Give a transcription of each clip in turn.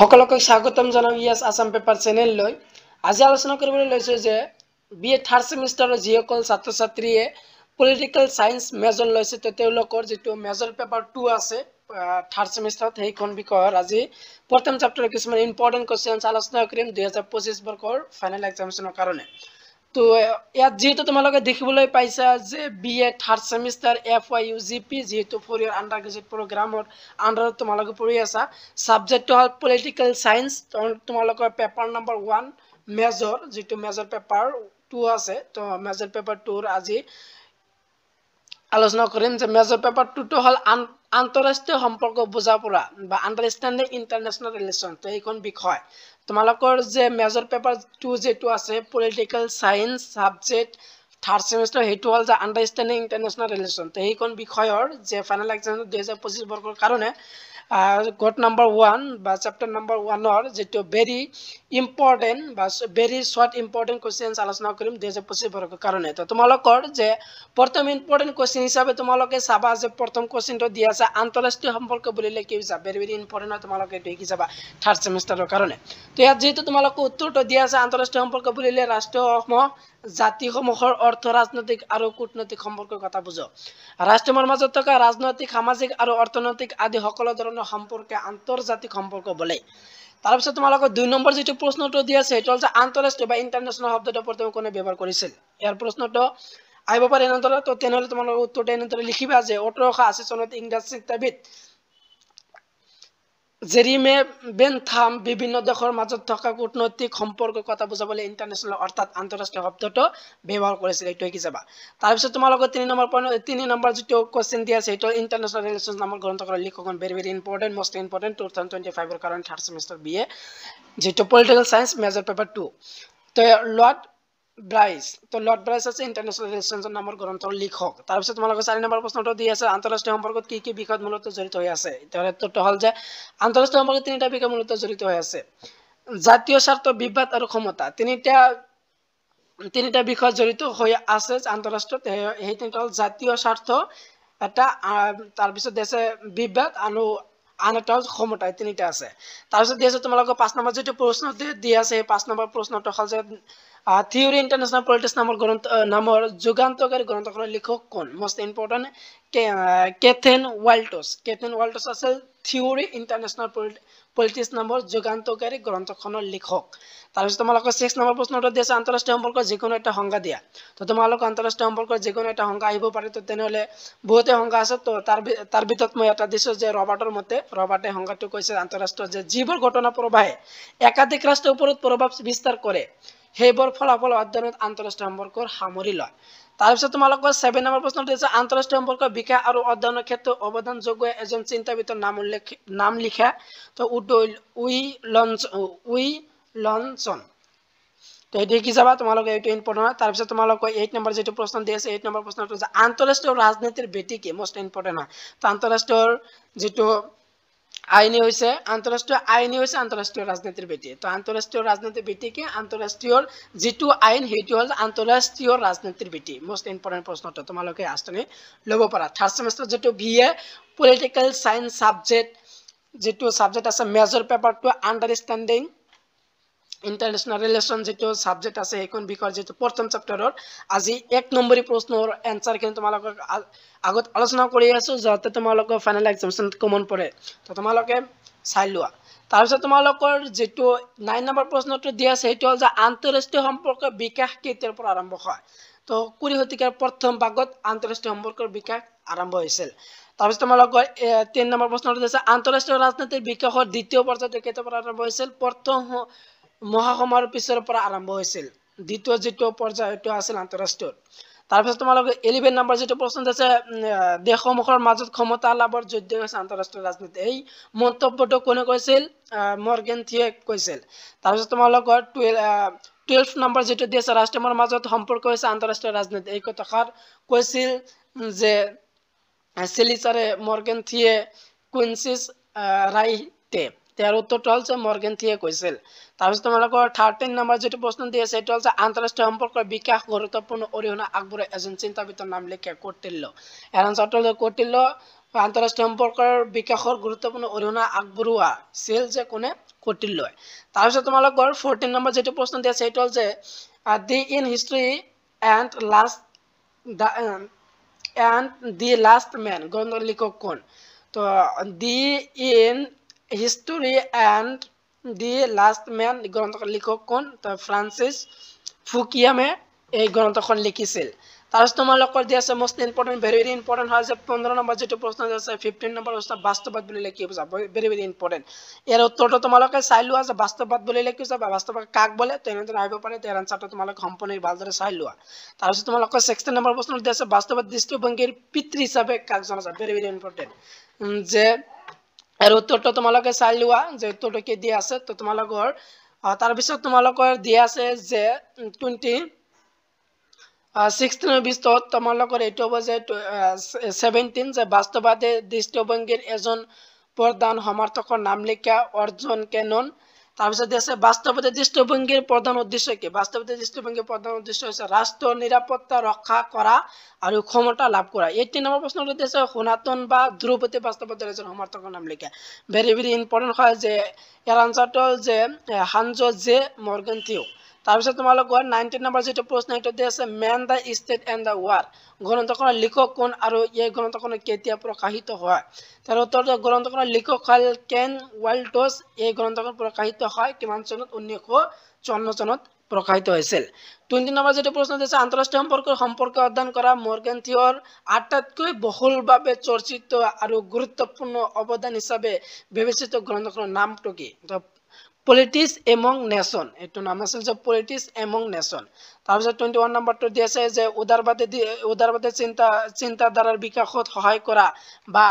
সকলকে স্বাগতম জানাও ইয়াস আসাম পেপাৰ চেনেল লৈ আজি আলোচনা কৰিবলৈ লৈছো যে বিএ থাৰ্ড সেমিস্টাৰৰ যিসকল ছাত্ৰ ছাত্ৰীয়ে পলিটিক্যাল সায়েন্স মেজৰ লৈছে তেওঁলোকৰ যেটো মেজৰ পেপাৰ 2 আছে থাৰ্ড সেমিস্টাৰত সেইখন বিষয়ৰ আজি প্ৰথম চেপ্টাৰৰ কিছুমান ইম্পৰ্টেন্ট কোৱেশ্চনছ আলোচনা কৰিম 2025 বৰ্ষৰ ফাইনেল এক্সামিনেশনৰ কাৰণে। তো ইয়াত যেহেতু তোমালোকে দেখিবলৈ পাইছা যে বিএ থাৰ্ড সেমিস্টাৰ FYUGP যেহেতু 4 ইয়াৰ আন্ডাৰ গ্ৰেজুৱেট প্ৰগ্ৰামৰ আন্ডাৰত তোমালোকে পঢ়ি আছা সাবজেক্ট হল পলিটিক্যাল সায়েন্স তোমালোকৰ পেপাৰ নম্বৰ 1 মেজৰ যেটো মেজৰ পেপাৰ 2 আছে তো মেজৰ পেপাৰ 2 ৰ আজি আলোচনা কৰিম যে মেজৰ পেপাৰ 2 টো হল আন্তঃৰাষ্ট্ৰীয় সম্পৰ্ক বুজা পৰা বা আন্ডাৰষ্টেণ্ডিং ইন্টাৰনেশ্যনেল ৰিলেশন তো এইখন বিষয় তোমালোকৰ যে মেজৰ পেপাৰ 2 যেটো আছে পলিটিক্যাল সায়েন্স সাবজেক্ট থাৰ্ড সেমিস্টাৰ হেতু হল যে আন্ডাৰষ্টেণ্ডিং ইন্টাৰনেশ্যনেল ৰিলেশন তো এইখন বিষয়ৰ যে ফাইনেল এক্সাম 2025 বৰ্ষৰ কাৰণে কোড নাম্বাৰ 1 বা চ্যাপ্টাৰ নাম্বাৰ 1 অৰ যেটো ভেৰি ইম্পৰ্টেন্ট বা ভেৰি শৰ্ট ইম্পৰ্টেন্ট কোশ্চেন্স আলোচনা কৰিম 2025 বৰ্ষৰ কাৰণে তো তোমালোকৰ যে প্ৰথম ইম্পৰ্টেন্ট কোশ্চেন হিচাপে তোমালোকে চাবা যে প্ৰথম কোশ্চেনটো দিয়া আছে আন্তঃৰাষ্ট্ৰীয় সম্পৰ্ক বুলিলে কি বুজা ভেৰি ভেৰি ইম্পৰ্টেন্ট তোমালোকে দেখি যাবা থাৰ্ড সেমিস্টাৰৰ কাৰণে তো ইয়াত যেহেতু তোমালোকে উত্তৰটো দিয়া আছে আন্তঃৰাষ্ট্ৰীয় সম্পৰ্ক বুলিলে ৰাষ্ট্ৰসমূহ জাতিসমূহৰ অৰ্থ ৰাজনৈতিক আৰু কূটনৈতিক সম্পৰ্কৰ কথা বুজো ৰাষ্ট্ৰৰ মাজত থকা ৰাজনৈতিক সামাজিক আৰু অৰ্থনৈতিক আদি সকলো ধৰণৰ সম্পৰ্কে আন্তৰ্জাতিক সম্পৰ্ক বলে তাৰ পিছত তোমালোকৰ 2 নম্বৰ যেটো প্ৰশ্নটো দিয়া আছে এটা হল যে আন্তঃৰাষ্ট্ৰীয় বা ইন্টাৰনেশ্যনেল শব্দটো প্ৰথমে কোনে ব্যৱহাৰ কৰিছিল ইয়াৰ প্ৰশ্নটো আহিব পাৰে এনেদৰে তো তেনেহলে তোমালোকৰ উত্তৰটো এনেদৰে লিখিবা যে 1880 চনত ইংৰাজ চিন্তাবিদ জেৰিমে বেনথাম বিভিন্ন দেশৰ মাজত থকা কূটনৈতিক সম্পৰ্কৰ কথা বুজাবলৈ ইন্টাৰনেশ্যনেল অৰ্থাৎ আন্তঃৰাষ্ট্ৰীয় শব্দটো ব্যৱহাৰ কৰিছিল এইটো কি যাবা তাৰ পিছত তোমালোকৰ 3 নম্বৰ যেটো কোশ্চেন দিয়া আছে এটা ইন্টাৰনেশ্যনেল ৰিলেশনছ নামৰ গ্ৰন্থখনৰ লিখকজন very very important most important 2025 ৰ কাৰণে থাৰ্ড সেমিস্টাৰ বিএ যেটো পলিটিক্যাল সায়েন্স মেজৰ পেপাৰ 2 তো লৰ্ড ব্ৰাইস তো লৰ্ড ব্ৰাইস আছে ইন্টাৰনেশ্যনেল ৰিলেশনছ নামৰ গ্ৰন্থৰ লিখক তাৰ পিছত তোমালোকৰ 4 নম্বৰ প্ৰশ্নটো দি আছে আন্তঃৰাষ্ট্ৰীয় সম্পৰ্কত কি কি বিষয়ত মূলত জড়িত হৈ আছে তো হল যে আন্তঃৰাষ্ট্ৰীয় সম্পৰ্কত তিনিটা বিষয় মূলত জড়িত হৈ আছে জাতীয় স্বাৰ্থ বিবাদ আৰু ক্ষমতা তিনিটা বিষয় জড়িত হৈ আছে আন্তঃৰাষ্ট্ৰীয় এই তিনিটা হল জাতীয় স্বাৰ্থ এটা তাৰ পিছত আছে বিবাদ আৰু আন এটা ক্ষমতা তিনিটা আছে তাৰ পিছত দি আছে তোমালোকৰ 5 নম্বৰ যেটো প্ৰশ্ন দি আছে এই 5 নম্বৰ প্ৰশ্নটো হল যে থিওৰি ইন্টাৰনেশ্যনেল পলিটিক্স নামৰ যুগান্তকাৰী গ্ৰন্থখনৰ লিখক কোন মোস্ট ইম্পৰ্টেন্ট কেথেন ওয়াল্টছ আছিল থিওৰি ইন্টাৰনেশ্যনেল পলিটিক্স নামৰ যুগান্তকাৰী গ্ৰন্থখনৰ লিখক তাৰ পিছত তোমালোকৰ 6 নম্বৰ প্ৰশ্নটো দি আছে আন্তঃৰাষ্ট্ৰীয় সম্পৰ্কৰ যিকোনো এটা সংজ্ঞা দিয়া তো তোমালোকৰ আন্তঃৰাষ্ট্ৰীয় সম্পৰ্কৰ যিকোনো এটা সংজ্ঞা আহিব পাৰে তো তেনেহলে বহুতে সংজ্ঞা আছে তো তাৰ ভিতৰত মই এটা দিছো যে ৰবাৰ্টে সংজ্ঞাটো কৈছে আন্তঃৰাষ্ট্ৰীয় যে যিবোৰ ঘটনা প্ৰবাহে একাধিক ৰাষ্ট্ৰৰ ওপৰত প্ৰভাৱ বিস্তাৰ কৰে সেইবোৰ ফলাফল অধ্যয়নত আন্তঃৰাষ্ট্ৰীয় সম্পৰ্কৰ সামৰি লয় তাৰ পিছত তোমালোকৰ 7 নম্বৰ প্ৰশ্নটো আছে আন্তঃৰাষ্ট্ৰীয় সম্পৰ্কৰ বিকাশ আৰু অধ্যয়নৰ ক্ষেত্ৰত অৱদানযোগ্য এজন চিন্তাবিদৰ নাম লিখা তো উইলনসন তো এই কি যাবা তোমালোকে এইটো ইম্পৰ্টেন্ট তাৰ পিছত তোমালোকৰ 8 নম্বৰ যেটো প্ৰশ্ন দি আছে 8 নম্বৰ প্ৰশ্নটো যে আন্তঃৰাষ্ট্ৰীয় ৰাজনীতিৰ ভেটি কি মোস্ট ইম্পৰ্টেন্ট হয় তো আন্তঃৰাষ্ট্ৰীয় যেটো আইনি হৈছে আন্তঃৰাষ্ট্ৰীয় ৰাজনীতিৰ ভেটি তো আন্তঃৰাষ্ট্ৰীয় ৰাজনীতিৰ ভেটি কি আন্তঃৰাষ্ট্ৰীয় যেটো আইন হেতু হল আন্তঃৰাষ্ট্ৰীয় ৰাজনীতিৰ ভেটি মোস্ট ইম্পৰ্টেন্ট প্ৰশ্নটো তোমালোকে আস্তনি লব পাৰা থাৰ্ড সেমিস্টাৰ যেটো বিএ পলিটিক্যাল সায়েন্স সাবজেক্ট যেটো সাবজেক্ট আছে major paper 2 understanding international relation যেটো সাবজেক্ট আছে এইখন বিষয়ৰ যেটো প্ৰথম চেপ্টাৰৰ আজি 1 নম্বৰী প্ৰশ্নৰ এনসাৰ কিন্তু তোমালোকক আগত আলোচনা কৰি আছো যাতে তোমালোকৰ ফাইনেল এক্সামিনেশন কমন পৰে তো তোমালোকে চাই লোৱা তাৰ পিছত তোমালোকৰ যেটো 9 নম্বৰ প্ৰশ্নটো দিয়া আছে সেইটো হল যে আন্তঃৰাষ্ট্ৰীয় সম্পৰ্কৰ বিকাশ কেতিয়াৰ পৰা আৰম্ভ হয় তো 20 শতিকাৰ প্ৰথম ভাগত আন্তঃৰাষ্ট্ৰীয় সম্পৰ্কৰ বিকাশ আৰম্ভ হৈছিল তাৰ পিছত তোমালোকৰ 3 নম্বৰ প্ৰশ্নটো দিছে আন্তঃৰাষ্ট্ৰীয় ৰাজনীতিৰ বিকাশৰ দ্বিতীয় পৰ্যায়টো কেতিয়াৰ পৰা আৰম্ভ হৈছিল প্ৰথম মহাসমাৰোহৰ পিছৰ পৰা আৰম্ভ হৈছিল দ্বিতীয় যেটো পৰ্যায় এটো আছিল আন্তঃৰাষ্ট্ৰীয় তাৰ পিছত তোমালোকৰ 11 নম্বৰ যেটো প্ৰশ্ন আছে দেশসমূহৰ মাজত ক্ষমতা লাভৰ যুদ্ধ হৈছে আন্তঃৰাষ্ট্ৰীয় ৰাজনীতি এই মন্তব্যটো কোনে কৈছিল মৰ্গেন থিয়ে কৈছিল তাৰ পিছত তোমালোকৰ 12 নম্বৰ যেটো দি আছে ৰাষ্ট্ৰৰ মাজত সম্পৰ্ক হৈছে আন্তঃৰাষ্ট্ৰীয় ৰাজনীতি এই কথাষাৰ কৈছিল যে সেলিচাৰে মৰ্গেন থিয়ে কুইনচিস ৰাইটে তেওঁৰ উত্তৰটো হল যে মৰ্গেন থিয়ে কৈছিল তাৰ পিছত তোমালোকৰ 13 নম্বৰ যেটো প্ৰশ্ন দি আছে এটা হল যে আন্তঃৰাষ্ট্ৰীয় সম্পৰ্কৰ বিকাশ গুৰুত্বপূৰ্ণ অৰিহণা আগবঢ়াই এজন চিন্তাবিদৰ নাম লিখে কৌটিল্য এৰ আনসাৰটো হল কৌটিল্য আন্তঃৰাষ্ট্ৰীয় সম্পৰ্কৰ বিকাশৰ গুৰুত্বপূৰ্ণ অৰিহণা আগবঢ়োৱাছিল যে কোনে কৌটিল্যই তাৰপিছত তোমালোকৰ 14 নম্বৰ যেটো প্ৰশ্ন দিয়া আছে সেইটো হ'ল যে the end history and the last man গ্ৰন্থৰ লিখক কোন তো the end history and the last man গ্ৰন্থৰ লিখক কোন তো ফ্ৰান্সিছ ফুকিয়ামে এই গ্ৰন্থখন লিখিছিল তাৰপিছত তোমালোকৰ দিয়া আছে most important very very important হয় যে 15 নম্বৰ যেটো প্ৰশ্ন আছে 15 নম্বৰ প্ৰশ্ন বাস্তৱবাদ বুলিলে কি বুজা ভেৰি ভেৰি ইম্পৰ্টেণ্ট ইয়াৰ উত্তৰটো তোমালোকে চাই লোৱা যে বাস্তৱবাদ বুলিলে কি বুজা বা বাস্তৱবাদ কাক বলে তেনেদৰে আহিব পাৰে তাৰ আনসাৰটো তোমালোকে সম্পূৰ্ণ ভালদৰে চাই লোৱা তাৰপিছত তোমালোকৰ 16 নম্বৰ প্ৰশ্ন দিয়া আছে বাস্তৱবাদ দৃষ্টিভংগীৰ পিতৃ হিচাপে কাক জনা যায় ভেৰি ভেৰি ইম্পৰ্টেণ্ট যে এৰ উত্তৰটো তোমালোকে চাই লোৱা যে উত্তৰটো কি দিয়া আছে তো তোমালোকৰ তাৰপিছত তোমালোকৰ দিয়া আছে যে 16 বিস্তত তোমালোকৰ এইটো হ'ব যে 17 যে বাস্তৱবাদী দৃষ্টিভংগীৰ এজন প্ৰধান সমৰ্থকৰ নাম লিখা অৰ্জন কেনন তাৰপিছত আছে বাস্তৱবাদী দৃষ্টিভংগীৰ প্ৰধান উদ্দেশ্য কি বাস্তৱবাদী দৃষ্টিভংগীৰ প্ৰধান উদ্দেশ্য হৈছে ৰাষ্ট্ৰ নিৰাপত্তা ৰক্ষা কৰা আৰু ক্ষমতা লাভ কৰা 18 নম্বৰ প্ৰশ্নটো দিছে সনাতন বা ধ্ৰুপদী বাস্তৱবাদীৰ এজন সমৰ্থকৰ নাম লিখা ভেৰি ভেৰি ইম্পৰ্টেণ্ট হয় যে ইয়াৰ আনসাৰটো যে হানজো জে মৰ্গেনথিউ তাৰপিছত তোমালোকৰ 19 নম্বৰ যেটো প্ৰশ্ন এটা দিয়া আছে man the state and the war গ্ৰন্থখনৰ লিখক কোন আৰু এই গ্ৰন্থখন কেতিয়া প্ৰকাশিত হয় তাৰ উত্তৰটো গ্ৰন্থখনৰ লিখক হ'ল কেন ৱাল্টছ এই গ্ৰন্থখন প্ৰকাশিত হয় কিমান চনত 1954 চনত প্ৰকাশিত হৈছিল 20 নম্বৰ যেটো প্ৰশ্ন দিছে আন্তঃৰাষ্ট্ৰীয় সম্পৰ্ক অধ্যয়ন কৰা মৰ্গেনথিউৰ আটাইতকৈ বহুলভাৱে চৰ্চিত আৰু গুৰুত্বপূৰ্ণ অৱদান হিচাপে বিবেচিত গ্ৰন্থখনৰ নামটো কি Politics among nation এটো নাম আছিল যে Politics among nation তাৰপিছত 21 নম্বৰটো দি আছে যে উদাৰবাদী চিন্তাধাৰাৰ বিকাশত সহায় কৰা বা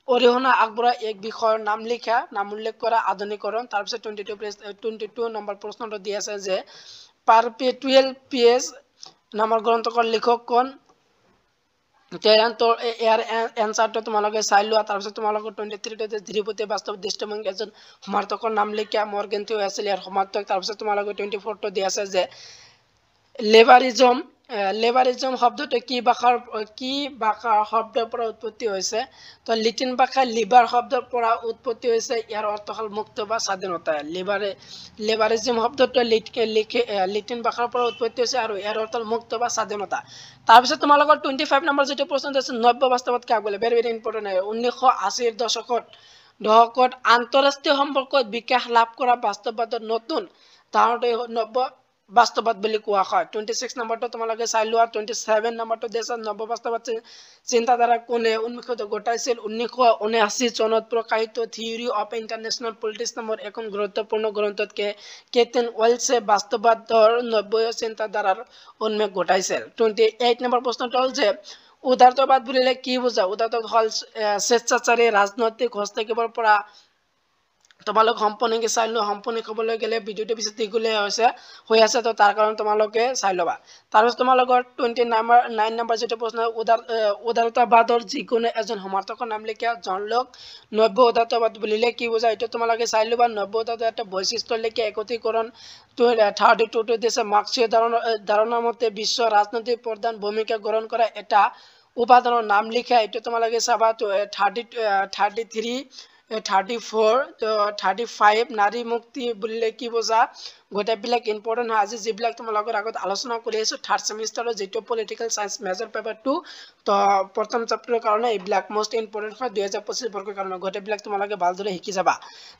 অৰিহণা আগবঢ়োৱা এক বিষয়ৰ নাম লিখা নাম উল্লেখ কৰা আধুনিকৰণ তাৰপিছত 22 নম্বৰ প্ৰশ্নটো দি আছে যে পাৰপেটুৱেল পিএছ নামৰ গ্ৰন্থৰ লিখক কোন ইয়াৰ এনসাৰটো তোমালোকে চাই লোৱা তাৰপিছত তোমালোকৰ 23 তে ধ্ৰুপদী বাস্তৱ দৃষ্টিভংগী এজন সমৰ্থকৰ নাম লিখা মৰ্গেনথিউ আছিল ইয়াৰ সমৰ্থক তাৰপিছত তোমালোকৰ 24 টো দিয়া আছে যে লেবাৰিজম শব্দটো কি ভাষাৰ শব্দৰ পৰা উৎপত্তি হৈছে তো লিটিন ভাষা লিবাৰ শব্দৰ পৰা উৎপত্তি হৈছে ইয়াৰ অৰ্থ হ'ল মুক্ত বা স্বাধীনতা লেবাৰিজম শব্দটো লিটিন ভাষাৰ পৰা উৎপত্তি হৈছে আৰু ইয়াৰ অৰ্থ হ'ল মুক্ত বা স্বাধীনতা তাৰপিছত তোমালোকৰ 25 নম্বৰ যেটো প্ৰশ্ন আছে নব্য বাস্তৱবাদ কাক বোলে ভেৰি ভেৰি ইম্পৰ্টেণ্ট 1980 ৰ দশকত আন্তঃৰাষ্ট্ৰীয় সম্পৰ্কত বিকাশ লাভ কৰা বাস্তৱবাদৰ নতুন ধাৰণাটো নব্য বাস্তৱবাদ বুলি কোৱা হয় 26 নম্বৰটো তোমালোকে চাই লোৱা 27 নম্বৰটো দেশৰ নব্য বাস্তৱবাদ চিন্তাধাৰা কোনে উন্মুখিত ঘটাইছিল 1979 চনত প্ৰকাশিত থিওৰি অফ ইন্টাৰনেশ্যনেল পলিটিক্স নামৰ এখন গুৰুত্বপূৰ্ণ গ্ৰন্থত কেটেন ওয়েলছে বাস্তৱবাদৰ নব্য চিন্তাধাৰাৰ উন্মেষ ঘটাইছিল 28 নম্বৰ প্ৰশ্নটো হ'ল যে উদাৰতাবাদ বুলিলে কি বুজা উদাৰতাবাদ হ'ল স্বেচ্ছাচাৰী ৰাজনৈতিক হস্তক্ষেপৰ পৰা তোমালোক সম্পূৰ্ণকে চাই লোৱা সম্পূৰ্ণ ক'বলৈ গ'লে ভিডিওটো পিছত দীঘলীয়া হৈ আছে তো তাৰ কাৰণ তোমালোকে চাই ল'বা তাৰপিছত তোমালোকৰ 29 নম্বৰ যেটো প্ৰশ্ন উদাৰতাবাদৰ যিকোনো এজন সমৰ্থকৰ নাম লিখা জন লক নব্য উদাৰতাবাদ বুলিলে কি বুজা এটা তোমালোকে চাই ল'বা নব্য উদাৰতাবাদ এটা বৈশিষ্ট্য লিখা একত্ৰীকৰণ 32 টো দিছে মাৰ্ক্সীয় ধাৰণা মতে বিশ্ব ৰাজনৈতিক প্ৰধান ভূমিকা গ্ৰহণ কৰা এটা উপাদানৰ নাম লিখা এটা তোমালোকে চাবা 33 34 তো 35 নাৰী মুক্তি বুলিলে কি বুজা গোটেইবিলাক ইম্পৰ্টেণ্ট হয় আজি যিবিলাক তোমালোকৰ আগত আলোচনা কৰি আছো থাৰ্ড সেমিষ্টাৰৰ যেটো পলিটিক্যাল সায়েন্স মেজৰ পেপাৰ 2 তো প্ৰথম চেপ্টাৰৰ কাৰণে এইবিলাক মোস্ট ইম্পৰ্টেণ্ট হয় 2025 বৰ্গৰ কাৰণে গোটেইবিলাক তোমালোকে ভালদৰে শিকি যাবা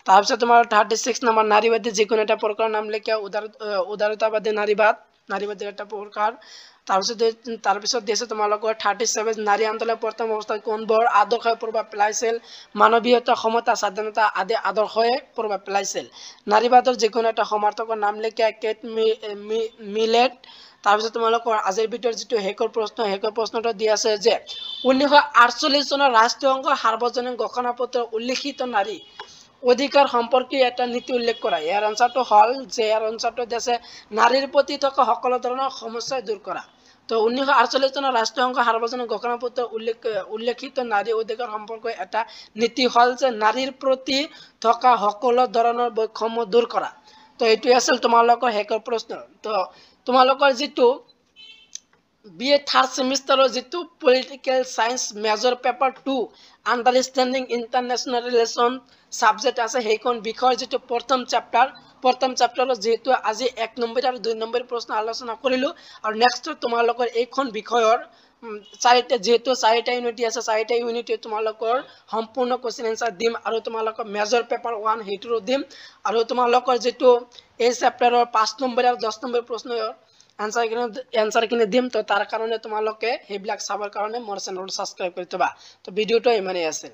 তাৰপিছত তোমাৰ 36 নম্বৰ নাৰীবাদী যিকোনো এটা প্ৰকাৰৰ নাম লিখা উদাৰতাবাদী নাৰীবাদী এটা প্ৰকাৰ তাৰপিছত দেশে তোমালোকৰ 37 নাৰী আন্দোলনৰ প্ৰথম অৱস্থাত কোনবোৰ আদৰ্শই প্ৰভাৱ পেলাইছিল মানৱীয়তা সমতা স্বাধীনতা আদি আদৰ্শই প্ৰভাৱ পেলাইছিল নাৰীবাদৰ যিকোনো এটা সমৰ্থকৰ নাম লিখা কেট মিলেট তাৰপিছত তোমালোকৰ আজিৰ ভিডিওৰ যেটো হেকৰ প্ৰশ্নটো দি আছে যে 1948 চনৰ ৰাষ্ট্ৰসংঘ সাৰ্বজনীন ঘোষণাপত্ৰৰ উল্লেখিত নাৰী অধিকাৰ সম্পৰ্কে এটা নীতি উল্লেখ কৰা ইয়াৰ আনসাৰটো হল যে ইয়াৰ আনসাৰটো আছে নাৰীৰ প্ৰতি থকা সকলো ধৰণৰ সমস্যা দূৰ কৰা তো 1948 চনৰ ৰাষ্ট্ৰসংঘ সাৰ্বজনীন ঘোষণাপত্ৰৰ উল্লেখিত নাৰী অধিকাৰ সম্পৰ্কে এটা নীতি হল যে নাৰীৰ প্ৰতি থকা সকলো ধৰণৰ বৈষম্য দূৰ কৰা তো এইটো আছিল তোমালোকৰ হেকৰ প্ৰশ্ন তো তোমালোকৰ যেটো BA থাৰ্ড সেমিষ্টাৰৰ যেটো political science major paper 2 understanding international relation subject আছে সেইখন বিষয়ৰ যেটো প্ৰথম চেপ্টাৰৰ যেটো আজি 1 নম্বৰ আৰু 2 নম্বৰ প্ৰশ্ন আলোচনা কৰিলো আৰু নেক্সট তোমালোকৰ এইখন বিষয়ৰ চাৰিটা ইউনিট আছে চাৰিটা ইউনিটে তোমালোকৰ সম্পূৰ্ণ কোশ্চেন আনসাৰ দিম আৰু তোমালোকৰ মেজৰ পেপাৰ 1 হেইটো দিম আৰু তোমালোকৰ যেটো এই চেপ্টাৰৰ 5 নম্বৰ আৰু 10 নম্বৰ প্ৰশ্নৰ आंसर किने दिम तो तार कारणे तुम्हालोके हेबिलाक साबर कारणे मोर चैनल साबस्क्राइब কৰি থবা তো ভিডিওটো ইমানেই আছিল।